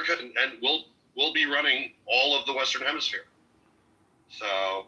America, and we'll be running all of the Western Hemisphere. So.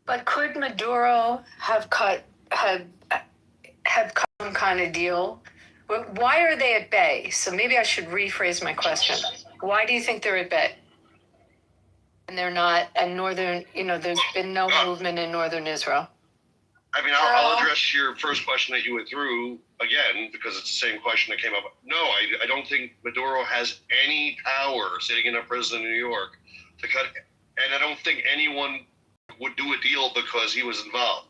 But could Maduro have cut some kind of deal? Why are they at bay? So maybe I should rephrase my question. Why do you think they're at bay? And they're not in northern, there's been no movement in northern Israel. I mean, I'll address your first question that you went through again, because it's the same question that came up. No, I don't think Maduro has any power sitting in a prison in New York to cut, and I don't think anyone would do a deal because he was involved.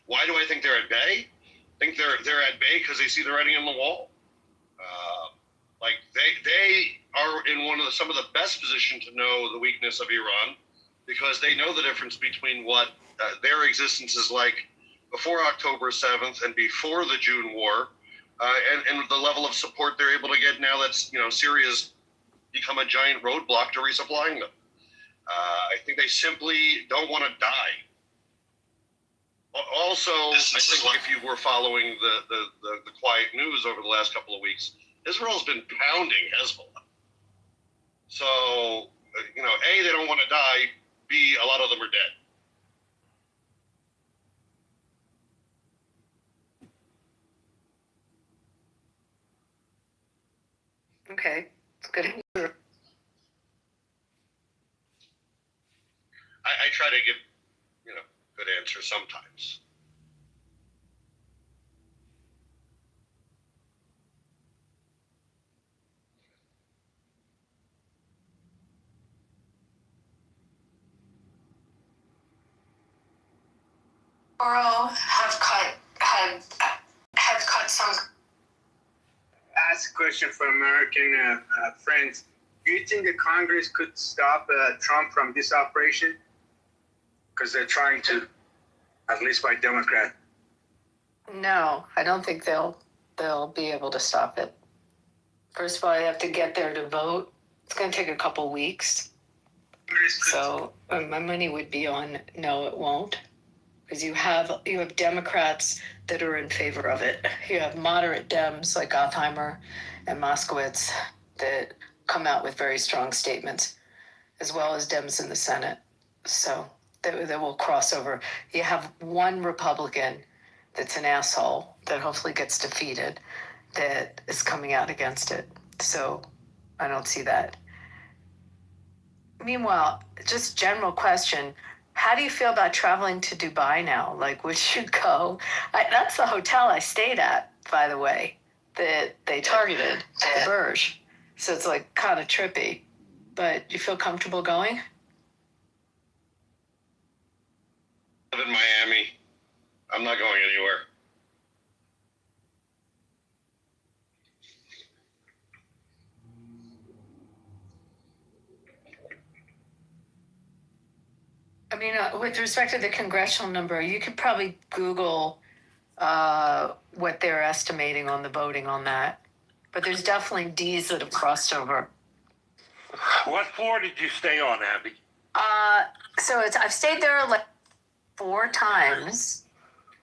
Why do I think they're at bay? I think they're at bay because they see the writing on the wall. Like they are in some of the best position to know the weakness of Iran, because they know the difference between what their existence is like before October 7th and before the June war, and the level of support they're able to get now that's, Syria's become a giant roadblock to resupplying them. I think they simply don't want to die. Also, I think if you were following the quiet news over the last couple of weeks, Israel's been pounding Hezbollah. So, A, they don't want to die. B, a lot of them are dead. Okay, it's good answer. I try to give, good answers sometimes. Maduro have cut some. Ask a question for American friends. Do you think the Congress could stop Trump from this operation? Because they're trying to, at least by Democrat. No, I don't think they'll be able to stop it. First of all, you have to get there to vote. It's going to take a couple weeks. So my money would be on no, it won't. Because you have Democrats that are in favor of it. You have moderate Dems like Oppenheimer and Moskowitz that come out with very strong statements, as well as Dems in the Senate. So that will cross over. You have one Republican that's an asshole that hopefully gets defeated that is coming out against it. So I don't see that. Meanwhile, just general question. How do you feel about traveling to Dubai now? Like, would you go? That's the hotel I stayed at, by the way, that they targeted, the Burj. So it's like kind of trippy. But you feel comfortable going? I live in Miami. I'm not going anywhere. I mean, with respect to the congressional number, you could probably Google what they're estimating on the voting on that. But there's definitely D's that have crossed over. What floor did you stay on, Abby? So I've stayed there like 4 times,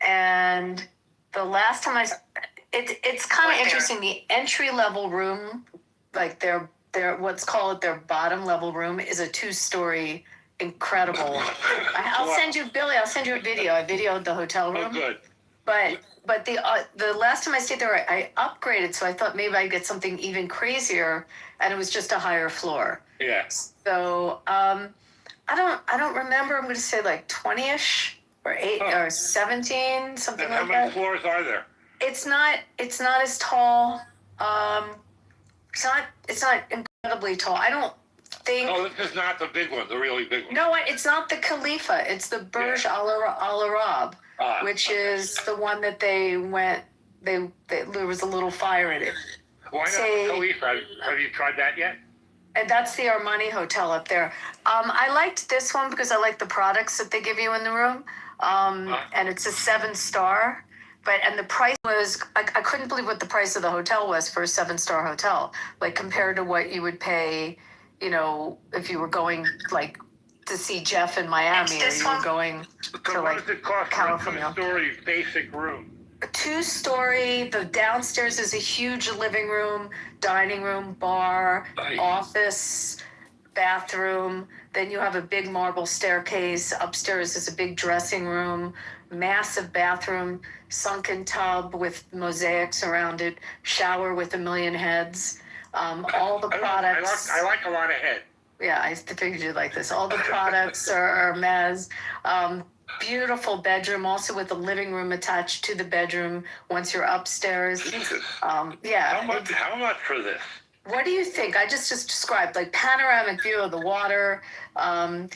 and the last time it's kind of interesting. The entry level room, like their what's called their bottom level room, is a 2-story. Incredible. I'll send you, Billy. I'll send you a video. I videoed the hotel room. Oh, good. But the last time I stayed there, I upgraded, so I thought maybe I'd get something even crazier, and it was just a higher floor. Yeah. So I don't remember. I'm going to say like 20-ish or 8 or 17, something And like that. how many floors are there? It's not as tall. It's not incredibly tall. I don't think. Oh, this is not the big one, the really big one. No, it's not the Khalifa. It's the Burj Al Arab, which is the one that there was a little fire in it. Why not the Khalifa? Have you tried that yet? And that's the Armani Hotel up there. I liked this one because I like the products that they give you in the room. And it's a 7-star. And the price was, I couldn't believe what the price of the hotel was for a 7-star hotel. Like compared to what you would pay, if you were going like to see Jeff in Miami or you were going So to what like does it cost California. for a 2-story basic room? A 2-story. The downstairs is a huge living room, dining room, bar, Nice. office, bathroom. Then you have a big marble staircase. Upstairs is a big dressing room, massive bathroom, sunken tub with mosaics around it, shower with a million heads. All the products. I like a lot of head. Yeah, I figured you'd like this. All the products are Hermes. Beautiful bedroom, also with a living room attached to the bedroom once you're upstairs. Jesus. Yeah. How much for this? What do you think? I just described like panoramic view of the water. And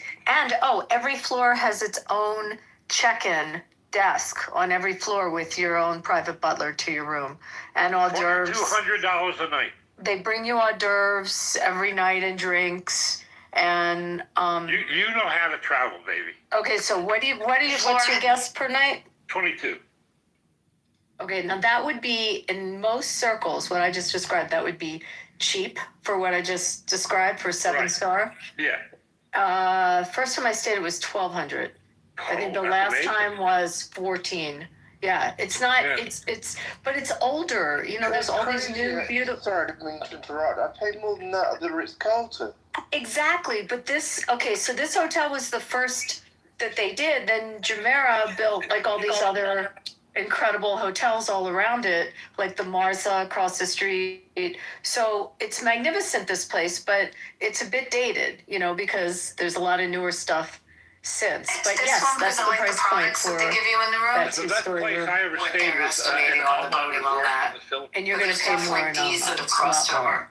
every floor has its own check-in desk on every floor with your own private butler to your room. And hors d'oeuvres. $200 a night. They bring you hors d'oeuvres every night and drinks. And You know how to travel, baby. okay, so what's your guest per night? 22. Okay, now that would be in most circles, what I just described, that would be cheap for what I just described for 7-star. Yeah. First time I stayed, it was $1,200. I think the that's last amazing. time was $14. Yeah, it's not. Yeah. But it's older. There's all these new beautiful. Sorry, I didn't mean to interrupt. I paid more than that at the Ritz-Carlton. Exactly, but this hotel was the first that they did. Then Jumeirah built like all these other incredible hotels all around it, like the Marza across the street. So it's magnificent, this place, but it's a bit dated, because there's a lot of newer stuff since. But yes, that's the price point for they give you in the room. that The best 2-story place room. I ever What stayed they're was estimating in on the Alabama boating on Resort that. in the Philippines. And you're going to There's pay definitely more in D's that have a crossed lot more. over.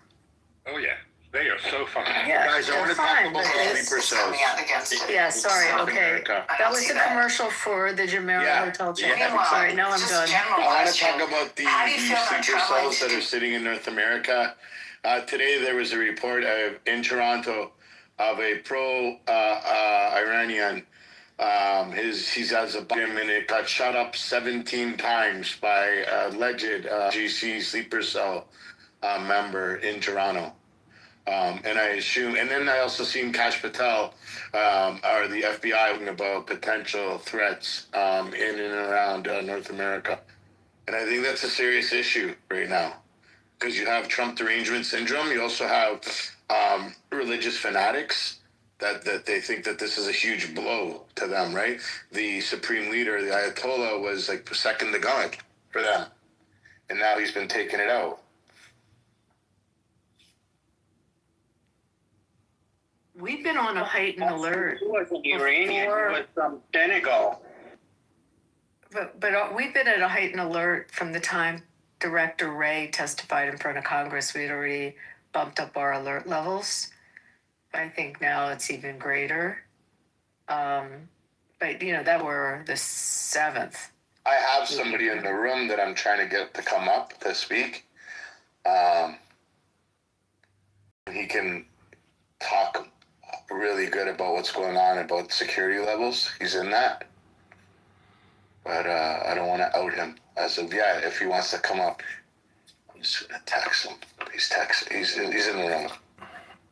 Oh, yeah. They are so fun. Yeah, Guys, I they're want to talk fine, about but the this- sleeper cells. Coming out against it. Yeah, sorry, South okay. America. I That don't was see a that. commercial for the Jumeirah Yeah, Hotel chain. yeah. Meanwhile, Sorry, now I'm just done. general I want to question. talk about the How do you feel about sleeper traveling cells that are sitting in North America. Today there was a report in Toronto of a pro-Iranian. He has a bomb and it got shot up 17 times by alleged GC sleeper cell member in Toronto. And I assume, and then I also seen Kash Patel, or the FBI, talking about potential threats in and around North America. And I think that's a serious issue right now because you have Trump derangement syndrome. You also have religious fanatics that they think that this is a huge blow to them, right? The supreme leader, the Ayatollah, was like second to God for them. And now he's been taking it out. We've been on a heightened alert. He was an Iranian. Before- He was from Senegal. But we've been at a heightened alert from the time Director Wray testified in front of Congress. We'd already bumped up our alert levels. I think now it's even greater. But that were the 7th. I have somebody in the room that I'm trying to get to come up to speak. He can talk really good about what's going on about security levels. He's in that. But I don't want to out him as of yet. If he wants to come up, I'm just going to text him. He's in the room.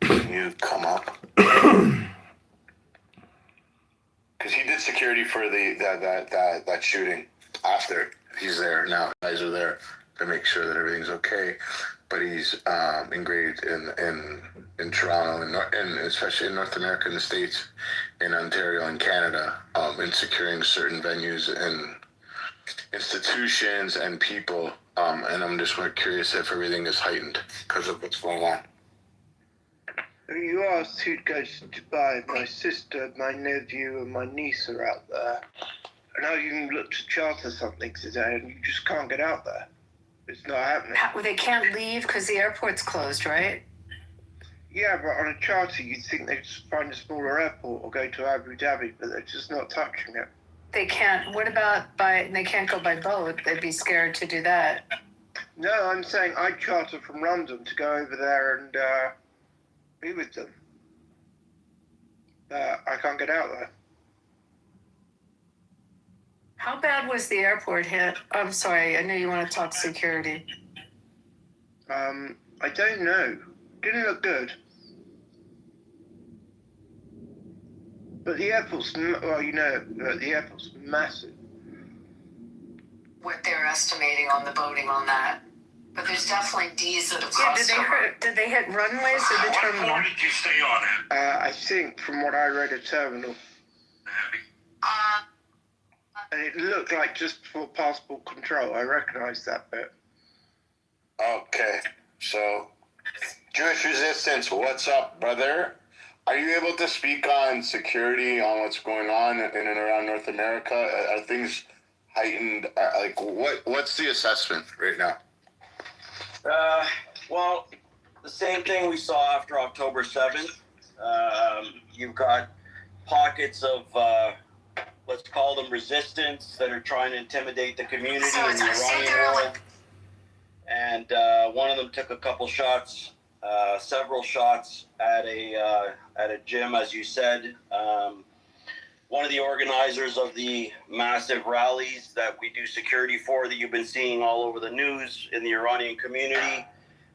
Can you come up? Because he did security for that shooting after. He's there now. Guys are there to make sure that everything's okay. But he's engraved in Toronto and especially in North America, in the States, in Ontario and Canada, in securing certain venues and institutions and people. And I'm just curious if everything is heightened because of what's going on. You asked who'd go to Dubai. My sister, my nephew, and my niece are out there. And now you can look to charter something today, and you just can't get out there. It's not happening. They can't leave because the airport's closed, right? Yeah, but on a charter, you'd think they'd just find a smaller airport or go to Abu Dhabi, but they're just not touching it. They can't. What about they can't go by boat? They'd be scared to do that. No, I'm saying I'd charter from London to go over there and be with them. I can't get out there. How bad was the airport hit? I'm sorry, I know you want to talk security. I don't know. Didn't look good. But the airport's, the airport's massive. What they're estimating on the boating on that. But there's definitely D's that have crossed over. Did they hit runways or the What terminal? floor did you stay on at, I think from what I read, a terminal. Abby? And it looked like just before passport control. I recognized that bit. Okay, so Jewish Resistance, what's up, brother? Are you able to speak on security, on what's going on in and around North America? Are things heightened? What's the assessment right now? Well, the same thing we saw after October 7th. You've got pockets of, let's call them resistance, that are trying to intimidate the community in the Iranian world. And one of them took a couple shots, several shots at a gym, as you said. One of the organizers of the massive rallies that we do security for, that you've been seeing all over the news in the Iranian community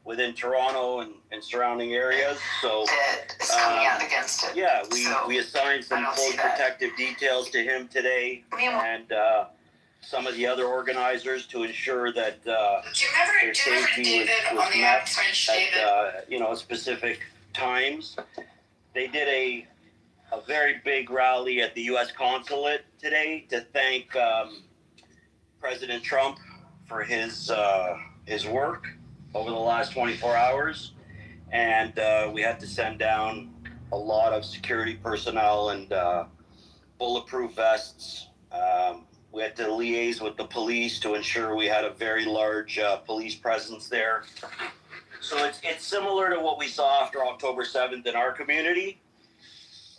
within Toronto and surrounding areas. So Is coming out against it. yeah, So, we assigned some I don't close see that. protective details to him today, and some of the other organizers to ensure that their safety was met at specific times. They did a very big rally at the U.S. consulate today to thank President Trump for his work over the last 24 hours. And we had to send down a lot of security personnel and bulletproof vests. We had to liaise with the police to ensure we had a very large police presence there. So it's similar to what we saw after October 7th in our community.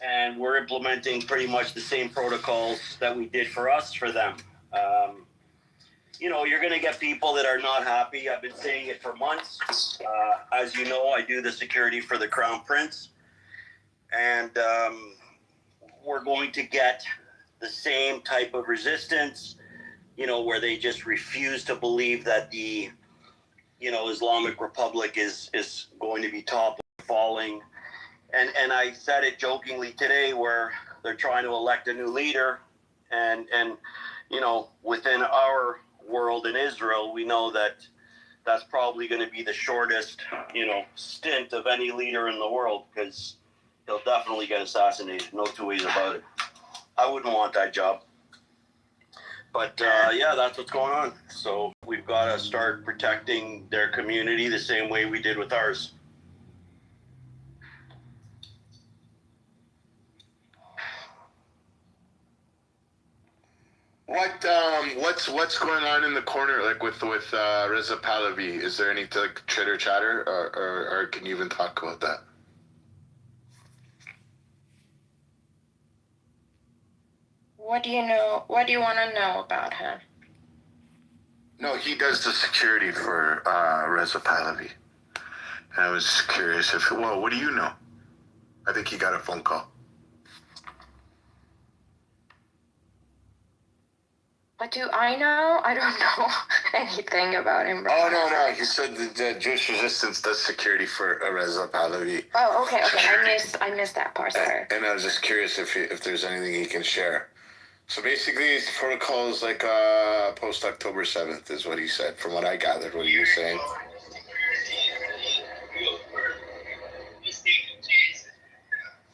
And we're implementing pretty much the same protocols that we did for us, for them. You're going to get people that are not happy. I've been saying it for months. As you know, I do the security for the Crown Prince. And we're going to get the same type of resistance, where they just refuse to believe that the, Islamic Republic is going to be toppling, falling. And I said it jokingly today, where they're trying to elect a new leader, and within our world in Israel, we know that that's probably going to be the shortest stint of any leader in the world, because he'll definitely get assassinated. No two ways about it. I wouldn't want that job. But that's what's going on. So we've got to start protecting their community the same way we did with ours. What's going on in the corner, like with Reza Pahlavi? Is there any chitter chatter, or can you even talk about that? What do you know? What do you want to know about him? No, he does the security for Reza Pahlavi. And I was just curious what do you know? I think he got a phone call. What do I know? I don't know anything about him. Oh, no. He said the Jewish Resistance does security for Reza Pahlavi. Oh, okay. I missed that part, sorry. And I was just curious if there's anything he can share. So basically, his protocol is like post-October 7th is what he said, from what I gathered, what he was saying.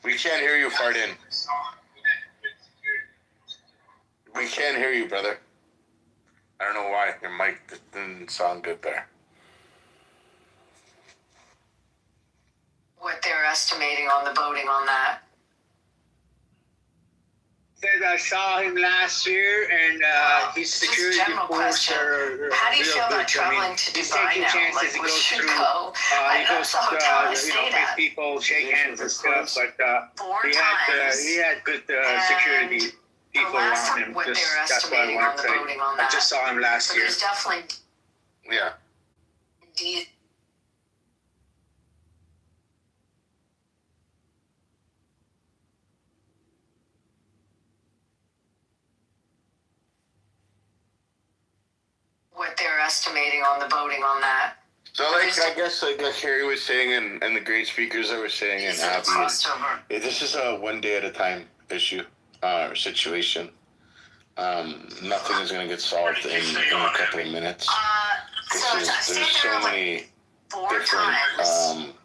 We can't hear you, Fardin. We can't hear you, brother. I don't know why. Your mic didn't sound good there. What they're estimating on the boating on that. Said I saw him last year, and his security force are how do you feel about traveling to Dubai now? Like, we should go. I know it's a hotel I stayed at. People shake hands and stuff, but he had good security people around him. What they're estimating on the boating on that. I just saw him last year. There's definitely Yeah. estimating on the voting on that. So, like, I guess Harry was saying, and the great speakers that were saying, and Abby, this is a one day at a time issue or situation. Nothing is going to get solved in a couple of minutes. There's so many different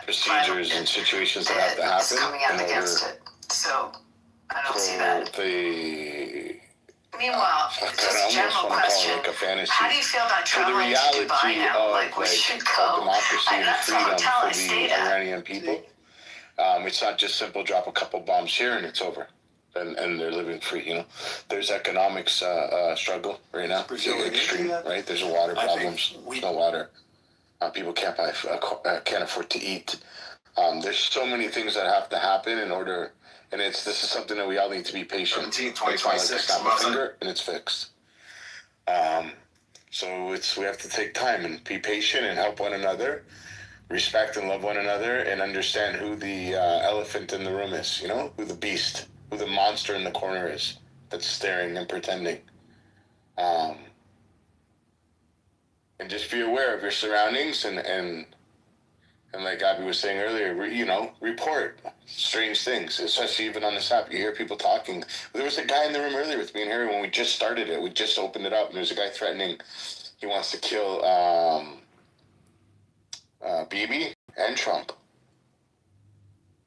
procedures and situations that have to happen in order So I don't see that. the. Meanwhile, just a general question. Like a fantasy. How do you feel about For the traveling to reality Dubai now? of Like, we should go. democracy and That's the freedom hotel I for stayed the at. Iranian people, it's not just simple drop a couple bombs here and it's over. And they're living free, you know. There's economics struggle right now. It's extreme, right? There's water problems. There's no water. People can't can't afford to eat. There's so many things that have to happen in order, and this is something that we all need to be patient. 2026, snap a finger and it's fixed. So we have to take time and be patient and help one another, respect and love one another, and understand who the elephant in the room is. You know, who the beast, who the monster in the corner is that's staring and pretending. And just be aware of your surroundings and like Abby was saying earlier, report strange things, especially even on this app. You hear people talking. There was a guy in the room earlier with me and Harry when we just started it. We just opened it up, and there's a guy threatening he wants to kill Bibi and Trump.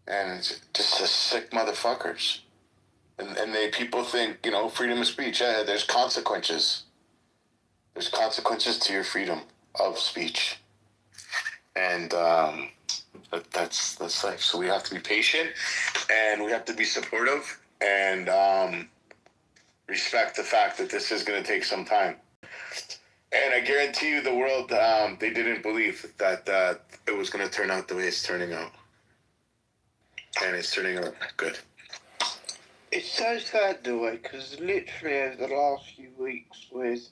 And it's just sick motherfuckers. And people think, freedom of speech. Yeah, there's consequences. There's consequences to your freedom of speech. And that's life. So we have to be patient, and we have to be supportive, and respect the fact that this is going to take some time. And I guarantee you, the world they didn't believe that it was going to turn out the way it's turning out, and it's turning out good. It's so sad the way, because literally over the last few weeks with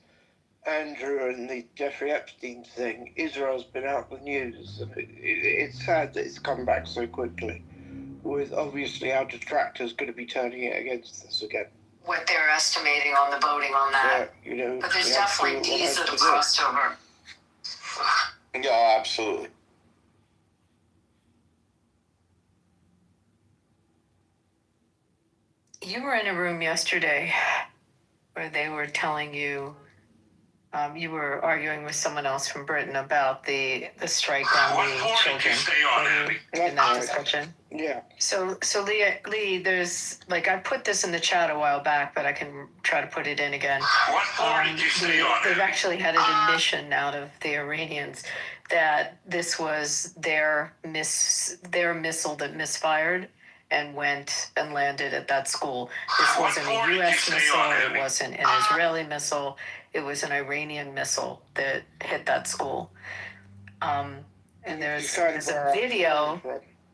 Andrew and the Jeffrey Epstein thing, Israel's been out the news, and it's sad that it's come back so quickly, with obviously our detractors going to be turning it against us again. What they're estimating on the voting on that. So, but there's definitely D's that have crossed over. Yeah, absolutely. You were in a room yesterday where they were telling you, you were arguing with someone else from Britain about the strike on What the floor did children. you stay on, Abby? In that discussion. Yeah. So Lee, there's I put this in the chat a while back, but I can try to put it in again. What floor did you stay on? They've actually had an admission out of the Iranians that this was their missile that misfired and went and landed at that school. This wasn't a U.S. missile. It wasn't an Israeli missile. It was an Iranian missile that hit that school. And there's a video.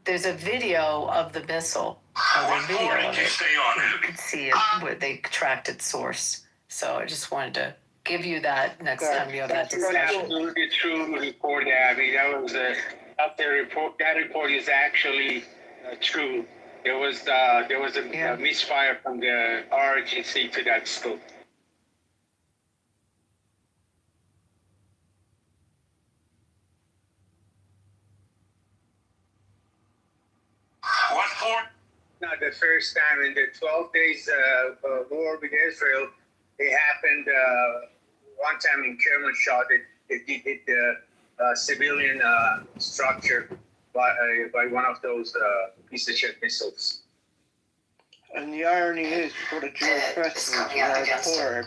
There's a video of the missile. What floor did you stay on, You Abby? can see it where they tracked its source. So I just wanted to give you that next time you have that discussion. Absolutely true report, Abby. That was out there report. That report is actually true. There was a misfire from the RGC to that school. What floor? Not the first time in the 12 days war with Israel. It happened one time in Kermanshah. It hit the civilian structure by one of those piece of shit missiles. And the irony is, we've got a Jewish festival tonight for him,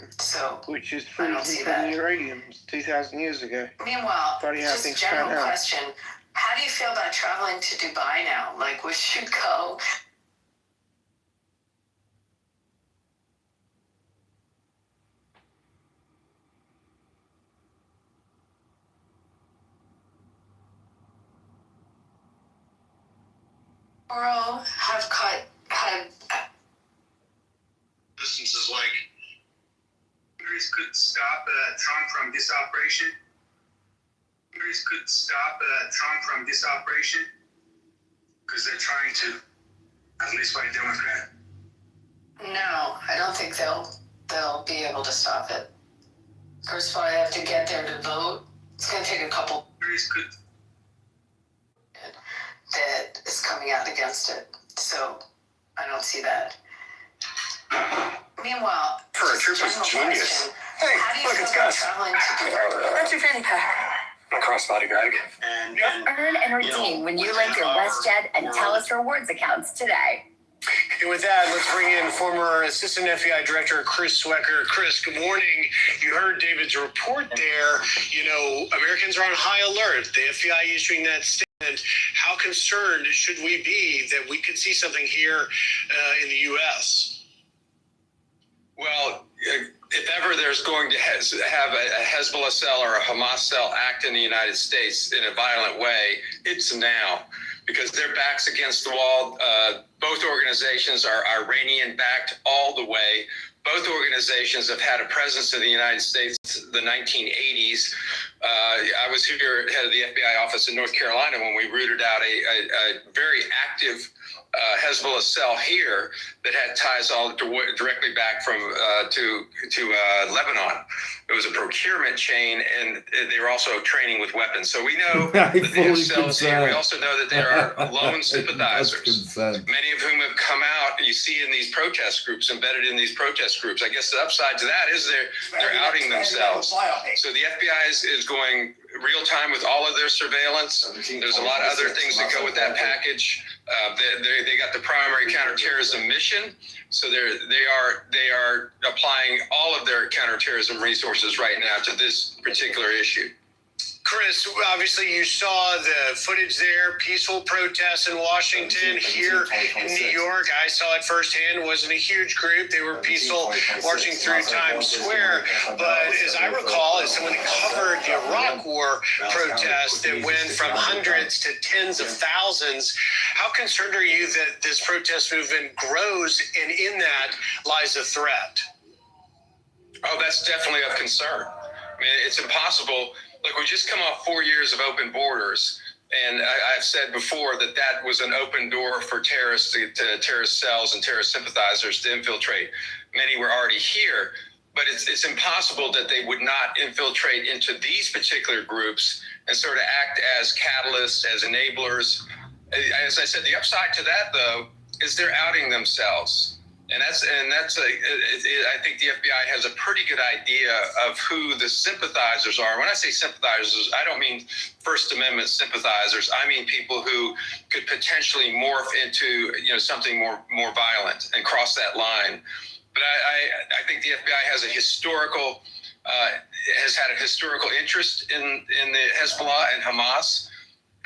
which is free from the uraniums 2,000 years ago. Meanwhile, Funny how just things general turn out. question. How do you feel about traveling to Dubai now? Like, we should go. World have had Distances like Congress could stop Trump from this operation. Congress could stop Trump from this operation because they're trying to, at least by Democrat. no, I don't think they'll be able to stop it. First of all, I have to get there to vote. It's going to take a couple that is coming out against it. So I don't see that. Meanwhile, For a troop was genius. Hey, how do you look, feel it's about Gus. traveling to That's your fanny pack. My crossbody, Greg. And Earn and redeem when you link your WestJet and TELUS rewards accounts today. And with that, let's bring in former Assistant FBI Director Chris Swecker. Chris, good morning. You heard David's report there. You know, Americans are on high alert. The FBI issuing that statement. How concerned should we be that we could see something here in the U.S.? Well, if ever there's going to have a Hezbollah cell or a Hamas cell act in the United States in a violent way, it's now, because their backs against the wall. Both organizations are Iranian-backed all the way. Both organizations have had a presence in the United States the 1980s. I was here, head of the FBI office in North Carolina, when we rooted out a very active Hezbollah cell here that had ties all directly back from to Lebanon. It was a procurement chain, and they were also training with weapons. So we know that they have cells here. We also know that there are lone sympathizers, many of whom have come out. You see in these protest groups, embedded in these protest groups. I guess the upside to that is they're outing themselves. So the FBI is going real time with all of their surveillance. There's a lot of other things that go with that package. They got the primary counterterrorism mission, so they are applying all of their counterterrorism resources right now to this particular issue. Chris, obviously you saw the footage there, peaceful protests in Washington, here in New York. I saw it firsthand. It wasn't a huge group. They were peaceful, marching through Times Square. But as I recall, as someone that covered the Iraq War protests that went from hundreds to tens of thousands, how concerned are you that this protest movement grows, and in that lies a threat? Oh, that's definitely of concern. I mean, it's impossible. Look, we just come off 4 years of open borders, and I've said before that was an open door for terrorists, to terrorist cells and terrorist sympathizers to infiltrate. Many were already here, but it's impossible that they would not infiltrate into these particular groups and sort of act as catalysts, as enablers. As I said, the upside to that, though, is they're outing themselves. And that's I think the FBI has a pretty good idea of who the sympathizers are. When I say sympathizers, I don't mean First Amendment sympathizers. I mean people who could potentially morph into something more violent and cross that line. But I think the FBI has had a historical interest in the Hezbollah and Hamas.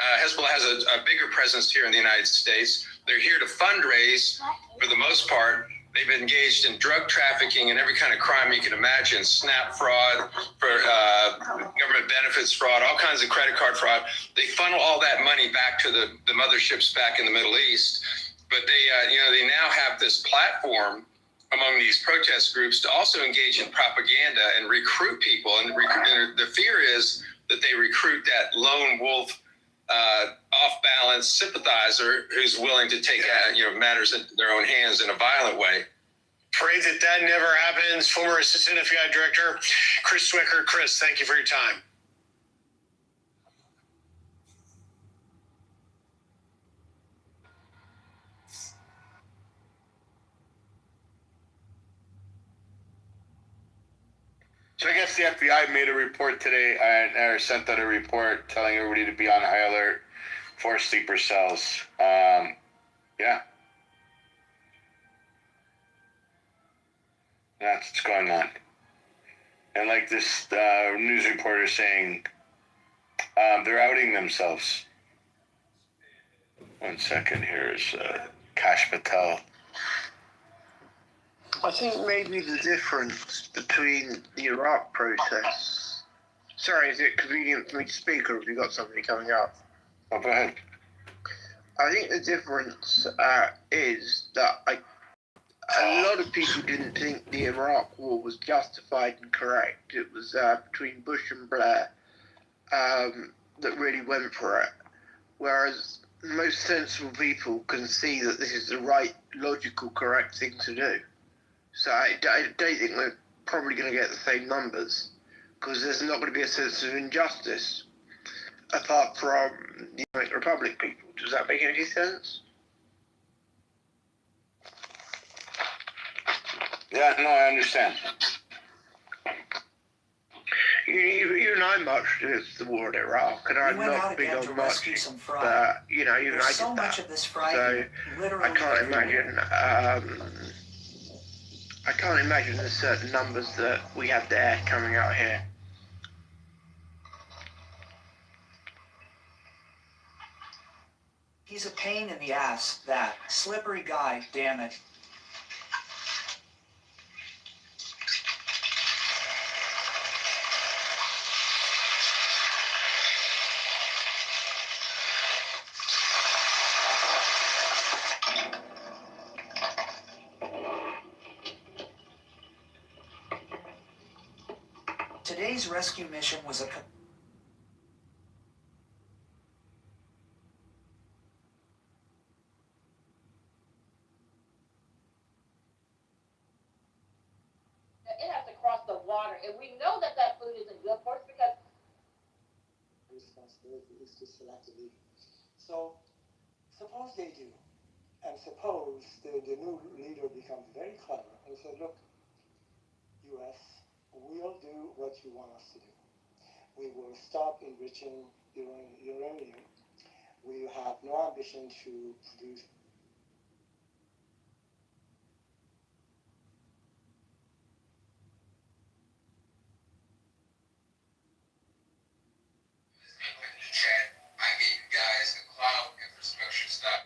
Hezbollah has a bigger presence here in the United States. They're here to fundraise for the most part. They've engaged in drug trafficking and every kind of crime you can imagine, SNAP fraud, for government benefits fraud, all kinds of credit card fraud. They funnel all that money back to the motherships back in the Middle East. But they now have this platform among these protest groups to also engage in propaganda and recruit people. And the fear is that they recruit that lone wolf, off-balance sympathizer who's willing to take matters into their own hands in a violent way. Pray that never happens. Former Assistant FBI Director Chris Swecker. Chris, thank you for your time. So I guess the FBI made a report today, or sent out a report telling everybody to be on high alert for sleeper cells. Yeah. That's what's going on. And like this news reporter saying, they're outing themselves. 1 second, here's Kash Patel. I think maybe the difference between the Iraq protests. Sorry, is it convenient for me to speak, or have you got somebody coming up? Oh, go ahead. I think the difference is that a lot of people didn't think the Iraq war was justified and correct. It was between Bush and Blair that really went for it. Whereas most sensible people can see that this is the right, logical, correct thing to do. So I don't think we're probably going to get the same numbers. because there's not going to be a sense of injustice apart from the Islamic Republic people. Does that make any sense? Yeah, no, I understand. You and I marched against the war in Iraq, and I'm not big on much, but even I did so that. much of this fry, So literally I can't everywhere. imagine. I can't imagine the certain numbers that we have there coming out here. He's a pain in the ass, that slippery guy, damn it. Today's rescue mission was a it has to cross the water, and we know that that food isn't good for us because responsibility is to selectively. So suppose they do, and suppose the new leader becomes very clever and says, look, US, we'll do what you want us to do. We will stop enriching uranium. We have no ambition to produce I gave you guys the cloud infrastructure stuff.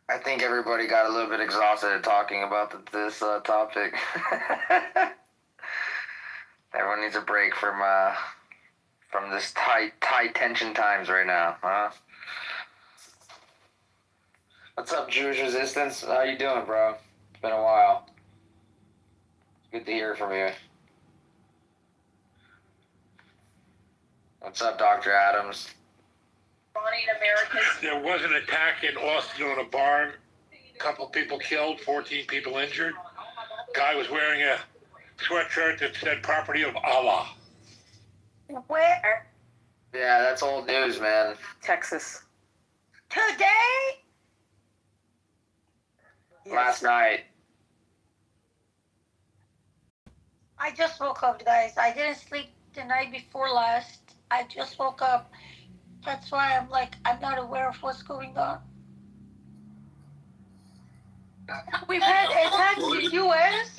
I think everybody got a little bit exhausted talking about this topic. Everyone needs a break from this tight tension times right now, huh? What's up, Jewish Resistance? How you doing, bro? It's been a while. Good to hear from you. What's up, Dr. Adams? There was an attack in Austin on a barn. A couple people killed, 14 people injured. Guy was wearing a sweatshirt that said "Property of Allah." Where? Yeah, that's old news, man. Texas. today. Last night. I just woke up, guys. I didn't sleep the night before last. I just woke up. That's why I'm not aware of what's going on. We've had attacks in the U.S.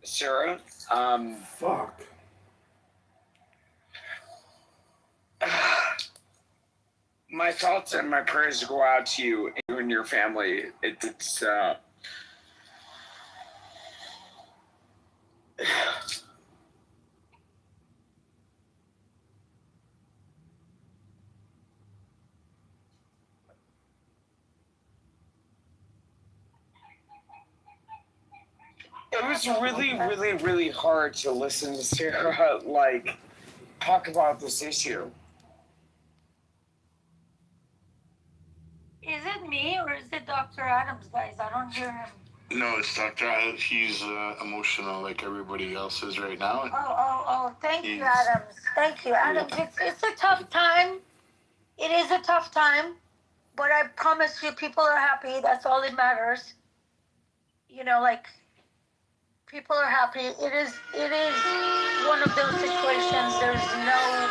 Sarah, Fuck. My thoughts and my prayers go out to you and your family. It's it was really hard to listen to Sarah talk about this issue. Is it me or is it Dr. Adams, guys? I don't hear him. No, it's Dr. Adams. He's emotional like everybody else is right now. Oh, thank you, Adams. Thank you, Adams. It's a tough time. It is a tough time, but I promise you people are happy. That's all that matters. People are happy. It is one of those situations. There's no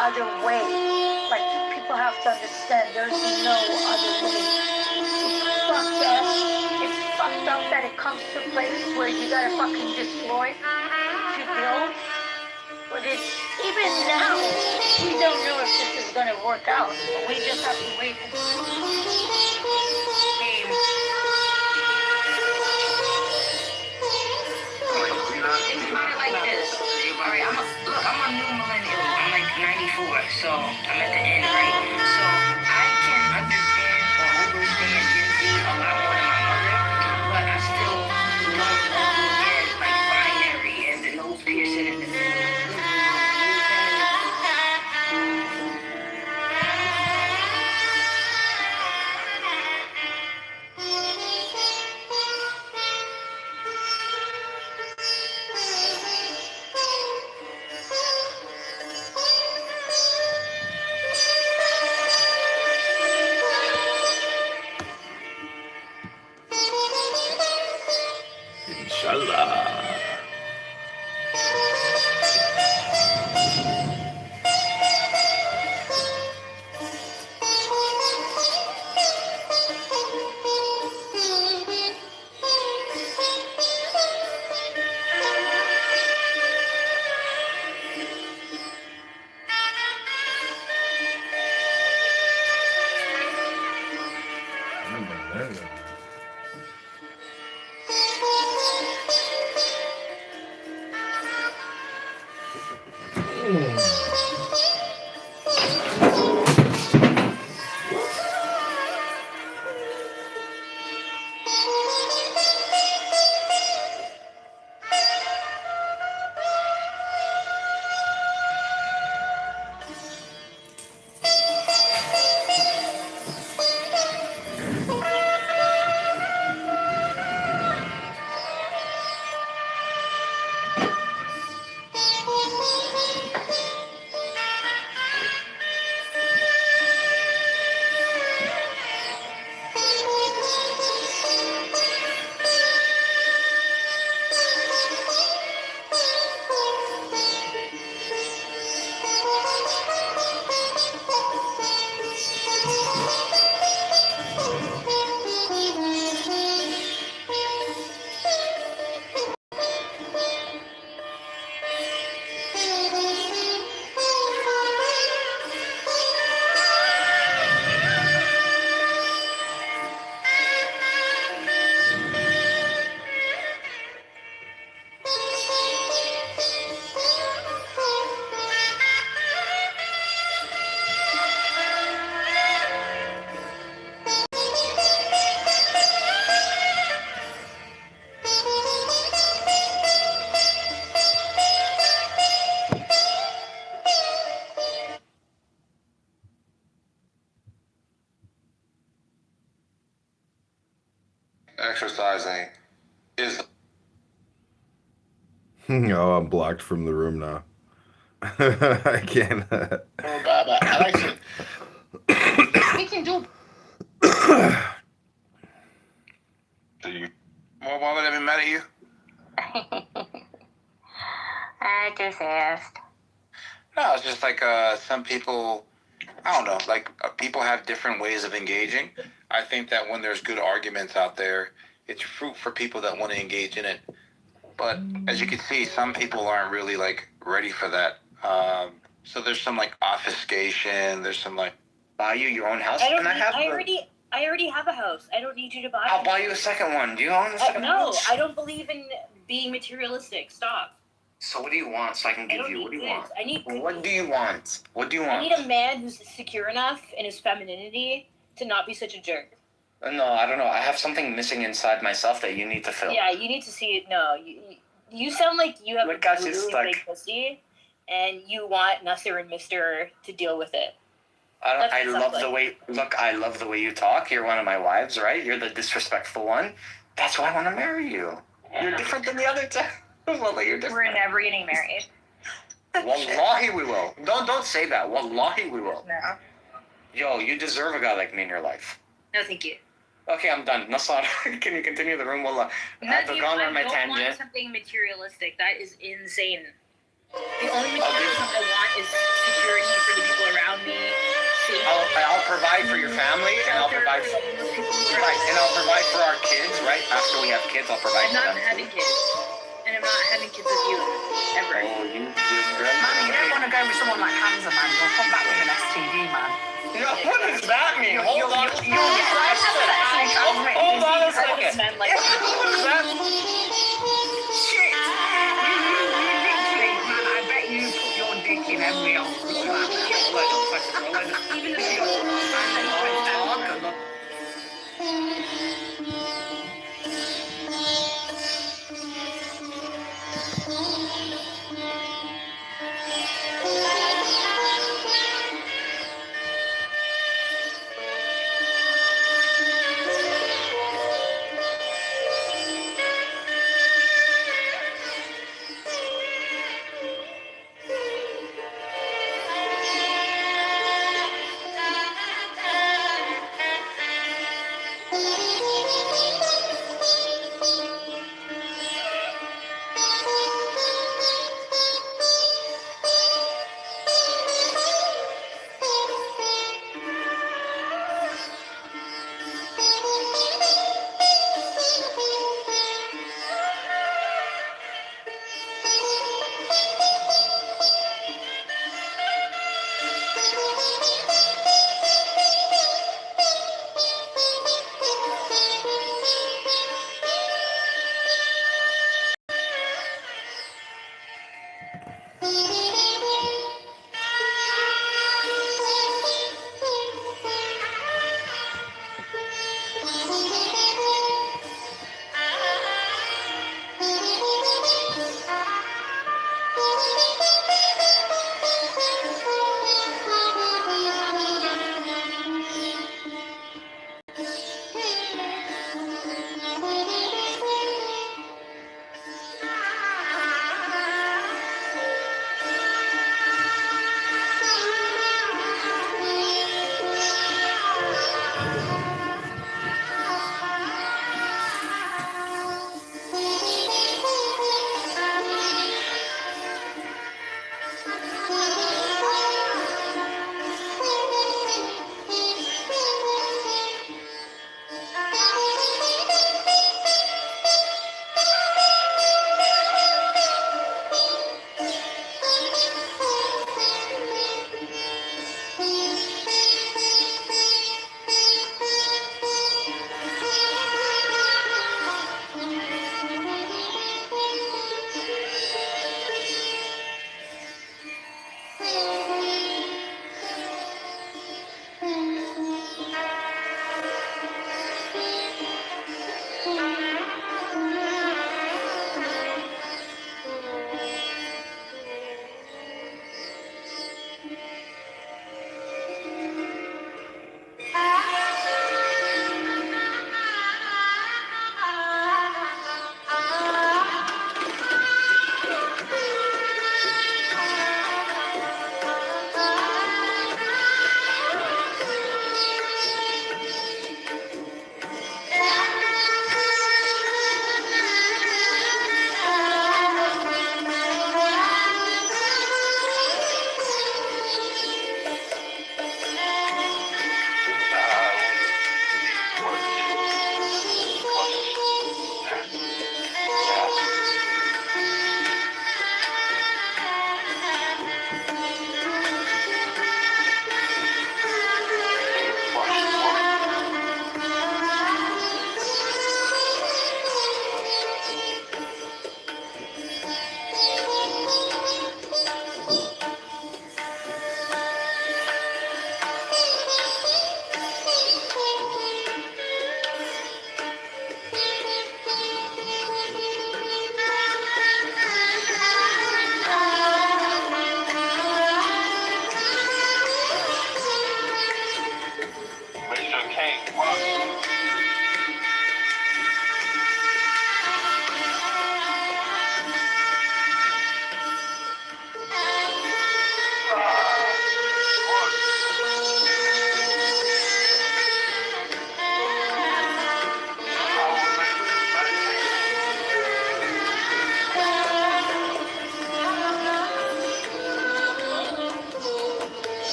other way. Like, people have to understand there's no other way. It's fucked up. It's fucked up that it comes to a place where you gotta fucking destroy to build. But it's, even now, we don't know if this is gonna work out. We just have to wait and Think about it like this. Alright, I'm a new millennial. I'm like 94, so I'm at the end, right? So I can understand or understand Gen Z a lot more than my mother, but I still don't all get like binary and the nose piercing in the middle. Inshallah. Exercising is. Oh, I'm blocked from the room now. I can't. I like to. We can do. Do you? Well, why would I be mad at you? I just asked. No, it's just like some people, I don't know, like people have different ways of engaging. I think that when there's good arguments out there, it's fruit for people that want to engage in it. But as you can see, some people aren't really like ready for that. So there's some like obfuscation. There's some like buy you your own house. I already have a house. I don't need you to buy. I'll buy you a second one. Do you own a second house? No, I don't believe in being materialistic. Stop. So what do you want? So I can give you. What do you want? I need. What do you want? What do you want? I need a man who's secure enough in his femininity to not be such a jerk. No, I don't know. I have something missing inside myself that you need to fill. Yeah, you need to see it. No, you sound like you have What got a you really stuck? big pussy, and you want Nasser and Mister to deal with it. I love the way. Look, I love the way you talk. You're one of my wives, right? You're the disrespectful one. That's why I want to marry you. You're different than the other two. Well, you're different. We're never getting married. Wallahi, we will. Don't say that. Wallahi, we will. No. Yo, you deserve a guy like me in your life. No, thank you. Okay, I'm done. Nasar, can you continue the room? Wallah, I've gone on my I don't want tangent. something materialistic. That is insane. The only materialism I want is security for the people around me. Safety. I'll provide for your family, and I'll provide for right, and I'll provide for our kids. Right after we have kids, I'll provide I'm for not them. having kids, and I'm not having kids with you ever. Oh, you're great. Mommy, you don't want to go with someone like Hamza, man. You'll come back with an STD, man. No, what does that mean? Hold on. Hold on a second. Men like What is that? Shit! You literally, man, I bet you put your dick in every old man. even the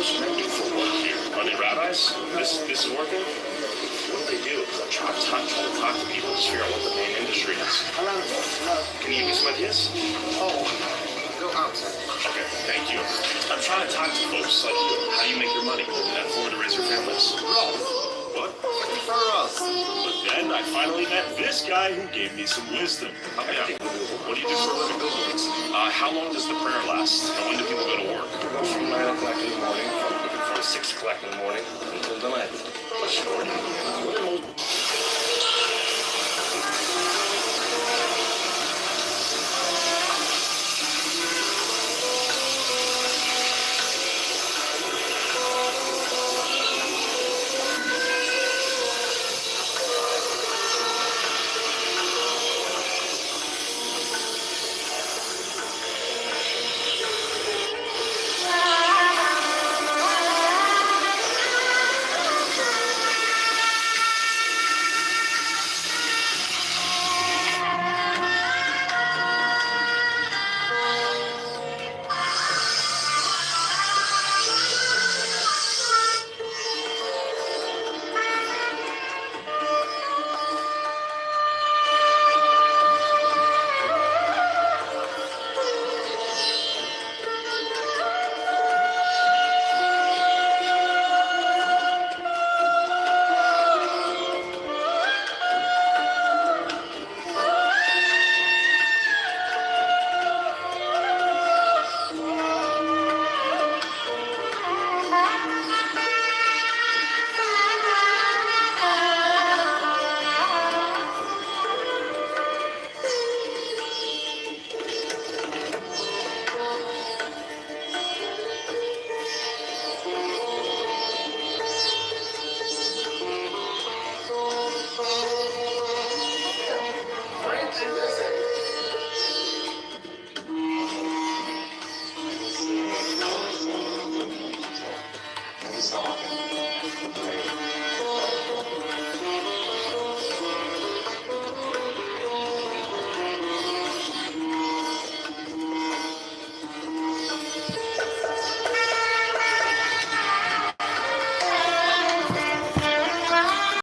supposed to do for work here? Are they rabbis? This is working? What do they do? I'm trying to talk to people, just figure out what the main industry is. Hello. Can you give me some ideas? Oh, go outside. Okay, thank you. I'm trying to talk to folks like you. How you make your money and afford to raise your families. What? For us. But then I finally met this guy who gave me some wisdom. Yeah. What do you do for a living? How long does the prayer last? And when do people go to work? From 9 o'clock in the morning, from 6 o'clock in the morning until the night. What are most